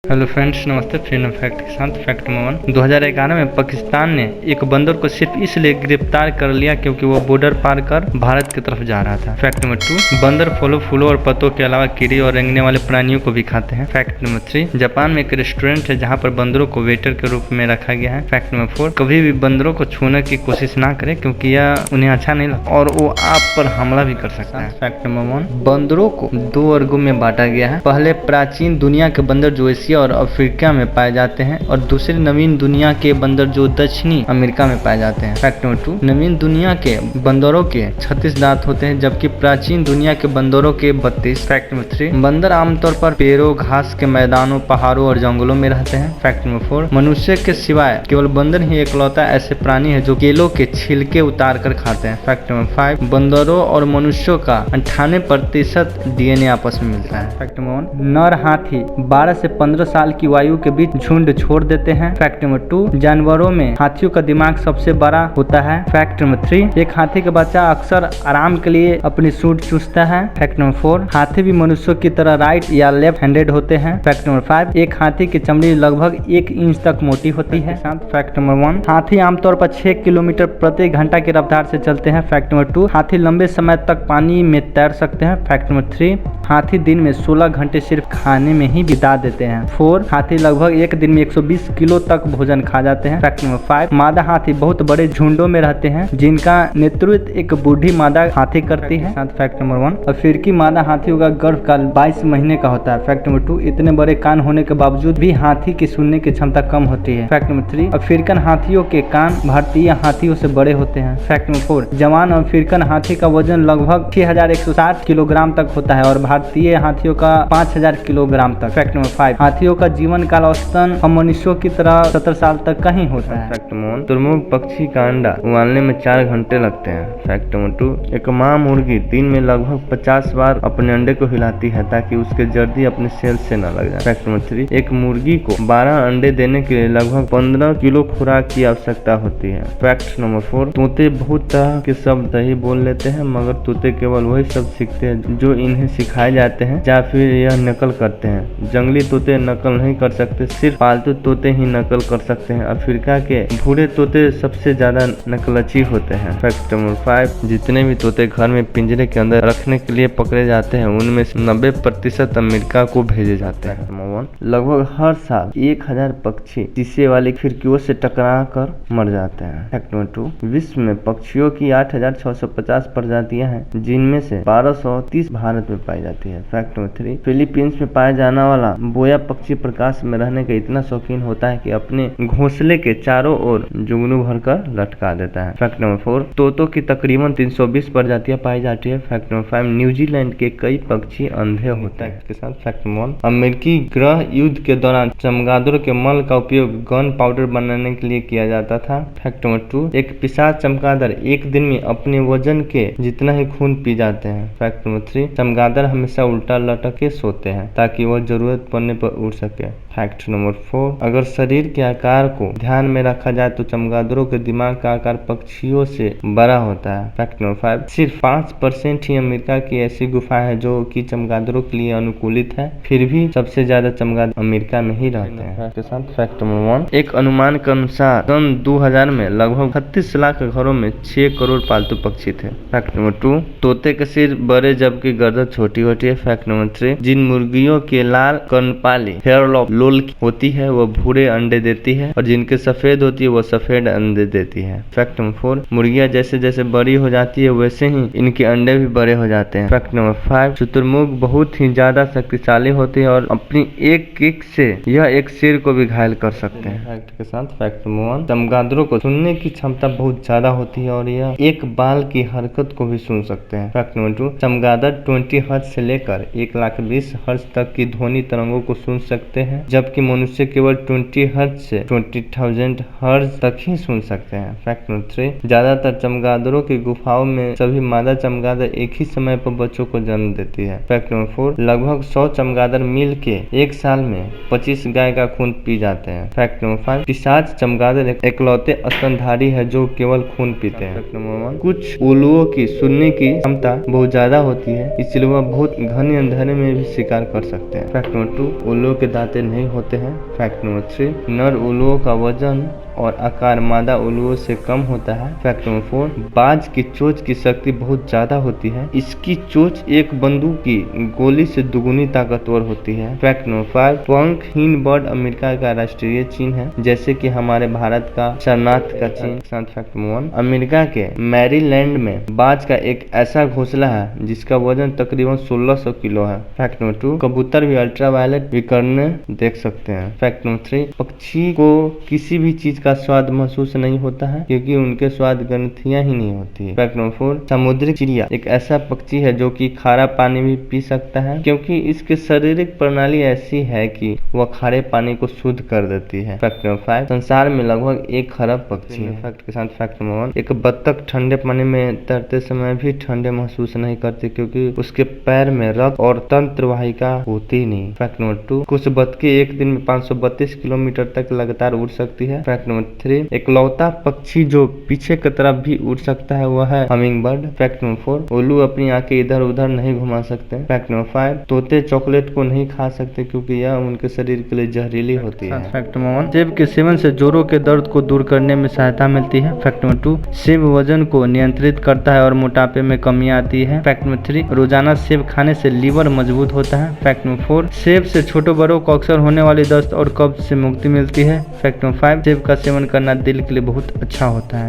Hello friends, नमस्ते। Freedom fact के साथ फैक्ट नंबर 1। 2011 में पाकिस्तान ने एक बंदर को सिर्फ इसलिए गिरफ्तार कर लिया क्योंकि वो बॉर्डर पार कर भारत की तरफ जा रहा था। फैक्ट नंबर 2, बंदर फलों फूलों और पत्तों के अलावा कीड़े और रेंगने वाले प्राणियों को भी खाते हैं। फैक्ट नंबर 3, जापान में एक रेस्टोरेंट है जहाँ पर बंदरों को वेटर के रूप में रखा गया है। फैक्ट नंबर 4, कभी भी बंदरों को छूने की कोशिश ना करें क्योंकि यह उन्हें अच्छा नहीं लगता और वो आप पर हमला भी कर सकता है। फैक्ट नंबर 1, बंदरों को 2 वर्गों में बांटा गया है। पहले प्राचीन दुनिया के बंदर जो एशिया और अफ्रीका में पाए जाते हैं और दूसरे नवीन दुनिया के बंदर जो दक्षिणी अमेरिका में पाए जाते हैं। फैक्ट नंबर 2, नवीन दुनिया के बंदरों के 36 दांत होते हैं जबकि प्राचीन दुनिया के बंदरों के 32। फैक्ट नंबर 3, बंदर आमतौर पर पेड़ों, घास के मैदानों, पहाड़ों और जंगलों में रहते हैं। फैक्ट नंबर 4, मनुष्य के सिवाय केवल बंदर ही एकलौता ऐसे प्राणी है जो केलों के छिलके उतार कर खाते हैं। फैक्ट नंबर 5, बंदरों और मनुष्यों का 98% DNA आपस में मिलता है। फैक्ट नंबर 1, नर हाथी 12 से 15 साल की वायु के बीच झुंड छोड़ देते हैं। फैक्ट नंबर 2, जानवरों में हाथियों का दिमाग सबसे बड़ा होता है। फैक्ट नंबर 3, एक हाथी का बच्चा अक्सर आराम के लिए अपनी सूंड चूसता है। फैक्ट नंबर 4, हाथी भी मनुष्यों की तरह राइट या लेफ्ट हैंडेड होते हैं। फैक्ट नंबर 5, एक हाथी की चमड़ी लगभग 1 इंच तक मोटी होती है। फैक्ट नंबर 1, हाथी आमतौर पर 6 किलोमीटर प्रति घंटा की रफ्तार से चलते हैं। फैक्ट नंबर 2, हाथी लंबे समय तक पानी में तैर सकते हैं। फैक्ट नंबर 3, हाथी दिन में 16 घंटे सिर्फ खाने में ही बिता देते हैं। 4, हाथी लगभग एक दिन में 120 किलो तक भोजन खा जाते हैं। फैक्ट नंबर 5, मादा हाथी बहुत बड़े झुंडों में रहते हैं जिनका नेतृत्व एक बूढ़ी मादा हाथी करती है। फैक्ट नंबर 1, अफ्रीकी मादा हाथियों का गर्भकाल 22 महीने का होता है। फैक्ट नंबर 2, इतने बड़े कान होने के बावजूद भी हाथी की सुनने की क्षमता कम होती है। फैक्ट नंबर 3, अफ्रीकन हाथियों के कान भारतीय हाथियों से बड़े होते हैं। फैक्ट नंबर 4, जवान अफ्रीकन हाथी का वजन लगभग 6160 किलोग्राम तक होता है और भारतीय हाथियों का 5000 किलोग्राम तक। फैक्ट नंबर 5, हाथियों का जीवन काल औसतन हम मनुष्यों की तरह 70 साल तक का ही होता है। फैक्ट नंबर 1, तुर्मुख पक्षी का अंडा उबालने में 4 घंटे लगते हैं। फैक्ट नंबर 2, एक माँ मुर्गी दिन में लगभग 50 बार अपने अंडे को हिलाती है ताकि उसके जर्दी अपने सेल से न लग जाए। फैक्ट नंबर 3, एक मुर्गी को 12 अंडे देने के लिए लगभग 15 किलो खुराक की आवश्यकता होती है। फैक्ट नंबर 4, तोते बहुत तरह के शब्द ही बोल लेते हैं मगर तोते केवल वही शब्द सीखते हैं जो इन्हें सिखाए जाते हैं या फिर यह नकल करते हैं। जंगली तोते नकल नहीं कर सकते, सिर्फ पालतू तोते ही नकल कर सकते हैं। अफ्रीका के भूरे तोते सबसे ज्यादा नकलची होते हैं। फैक्ट नंबर 5, जितने भी तोते घर में पिंजरे के अंदर रखने के लिए पकड़े जाते हैं उनमें से 90% अमेरिका को भेजे जाते हैं। नंबर 1, लगभग हर साल 1000 पक्षी शीशे वाली खिड़कियों से टकरा कर मर जाते हैं। फैक्ट नंबर 2, विश्व में पक्षियों की 8650 प्रजातियां हैं जिनमें से 1230 भारत में पाई जाती है। फैक्ट नंबर 3, फिलीपींस में पाया जाने वाला बोया पक्षी प्रकाश में रहने का इतना शौकीन होता है कि अपने घोंसले के चारों ओर जुगनू भरकर लटका देता है। फैक्ट नंबर 4, तोतों की तकरीबन 320 प्रजातियां पाई जाती है। फैक्ट नंबर 5, न्यूजीलैंड के कई पक्षी अंधे होते हैं। इसके साथ फैक्ट नंबर 1, अमेरिकी गृह युद्ध के दौरान चमगादड़ों के मल का उपयोग गन पाउडर बनाने के लिए किया जाता था। फैक्ट नंबर 2, एक पिशाच चमगादड़ एक दिन में अपने वजन के जितना ही खून पी जाते हैं। फैक्ट नंबर 3, चमगादड़ हमेशा उल्टा लटक के सोते हैं ताकि वह जरूरत पड़ने पर उड़ सके। फैक्ट नंबर 4, अगर शरीर के आकार को ध्यान में रखा जाए तो चमगादड़ों के दिमाग का आकार पक्षियों से बड़ा होता है। फैक्ट नंबर 5, सिर्फ 5% ही अमेरिका की ऐसी गुफा है जो कि चमगादड़ों के लिए अनुकूलित है, फिर भी सबसे ज्यादा चमगादड़ अमेरिका में ही रहते हैं। फैक्ट नंबर 1, एक अनुमान के अनुसार सन 2000 में लगभग 36 लाख घरों में 6 करोड़ पालतू पक्षी थे। फैक्ट नंबर 2, तोते के सिर बड़े जबकि गर्दन छोटी होती है। फैक्ट नंबर 3, जिन मुर्गियों के लाल कर्णपाली हेयरलॉक लोल होती है वह भूरे अंडे देती है और जिनके सफेद होती है वह सफेद अंडे देती है। फैक्ट नंबर 4, मुर्गियां जैसे जैसे बड़ी हो जाती है वैसे ही इनके अंडे भी बड़े हो जाते हैं। फैक्ट नंबर 5, शुतुरमुर्ग बहुत ही ज्यादा शक्तिशाली होती है और अपनी एक किक से यह एक शेर को भी घायल कर सकते हैं। फैक्ट के साथ फैक्ट नंबर 1, चमगादड़ों को सुनने की क्षमता बहुत ज्यादा होती है और यह एक बाल की हरकत को भी सुन सकते हैं। फैक्ट नंबर 2, चमगादड़ 20 हर्ट्ज से लेकर 120 हर्ट्ज तक की ध्वनि तरंगों को सुन सकते हैं जबकि मनुष्य केवल 20 हर्ट्ज से 20,000 हर्ट्ज तक ही सुन सकते हैं। फैक्ट नंबर 3, ज्यादातर चमगादड़ों की गुफाओं में सभी मादा चमगादड़ एक ही समय पर बच्चों को जन्म देती है। फैक्ट नंबर 4, लगभग 100 चमगादड़ मिल के एक साल में 25 गाय का खून पी जाते हैं। फैक्ट नंबर 5, पिशाच चमगादड़ एकलौते स्तनधारी है जो केवल खून पीते हैं। फैक्ट नंबर 1, कुछ उल्लुओं की सुनने की क्षमता बहुत ज्यादा होती है इसलिए वह बहुत घने अंधेरे में भी शिकार कर सकते हैं। फैक्ट नंबर 2, उल्लू उल्लू के दांतें नहीं होते हैं। फैक्ट नंबर 3, नर उल्लुओं का वजन और आकार मादा उल्लुओं से कम होता है। फैक्ट नंबर 4, बाज की चोंच की शक्ति बहुत ज्यादा होती है। इसकी चोंच एक बंदूक की गोली से दुगुनी ताकतवर होती है। फैक्ट नंबर 5, पंखहीन बर्ड अमेरिका का राष्ट्रीय चिन्ह है, जैसे कि हमारे भारत का शरणार्थ का चिन्ह। फैक्ट नंबर 1, अमेरिका के मैरीलैंड में बाज का एक ऐसा घोंसला है जिसका वजन तकरीबन 1600 किलो है। फैक्ट नंबर 2, कबूतर भी अल्ट्रावायलेट विकिरण देख सकते हैं। फैक्ट नंबर 3, पक्षी को किसी भी चीज का स्वाद महसूस नहीं होता है क्योंकि उनके स्वाद ग्रंथियां ही नहीं होती है। फैक्ट नंबर 4, समुद्री चिड़िया एक ऐसा पक्षी है जो कि खारा पानी भी पी सकता है क्योंकि इसकी शारीरिक प्रणाली ऐसी है कि वह खारे पानी को शुद्ध कर देती है। फैक्ट नंबर 5, संसार में लगभग 1 खरब पक्षी है। फैक्ट के साथ फैक्ट नंबर 1, एक बत्तख ठंडे पानी में तैरते समय भी ठंडे महसूस नहीं करती क्योंकि उसके पैर में रक्त और तंत्रवाहिका होती नहीं। फैक्ट नंबर 2, कुछ बतखें एक दिन में 532 किलोमीटर तक लगातार उड़ सकती है। फैक्ट नंबर 3, एकलौता पक्षी जो पीछे की तरफ भी उड़ सकता है वह है हमिंग बर्ड। फैक्ट नंबर 4, उल्लू अपनी आंखें इधर उधर नहीं घुमा सकते। फैक्ट नंबर 5, तोते चॉकलेट को नहीं खा सकते क्योंकि यह उनके शरीर के लिए जहरीली होती है। फैक्ट नंबर 1, सेब के सेवन से जोड़ों के दर्द को दूर करने में सहायता मिलती है। फैक्ट नंबर 2, सेब वजन को नियंत्रित करता है और मोटापे में कमी आती है। फैक्ट नंबर 3, रोजाना सेब खाने से लीवर मजबूत होता है। फैक्ट नंबर 4, सेब से छोटे बड़ों को अक्सर होने वाली दस्त और कब्ज से मुक्ति मिलती है। फैक्ट नंबर 5, सेब का सेवन करना दिल के लिए बहुत अच्छा होता है।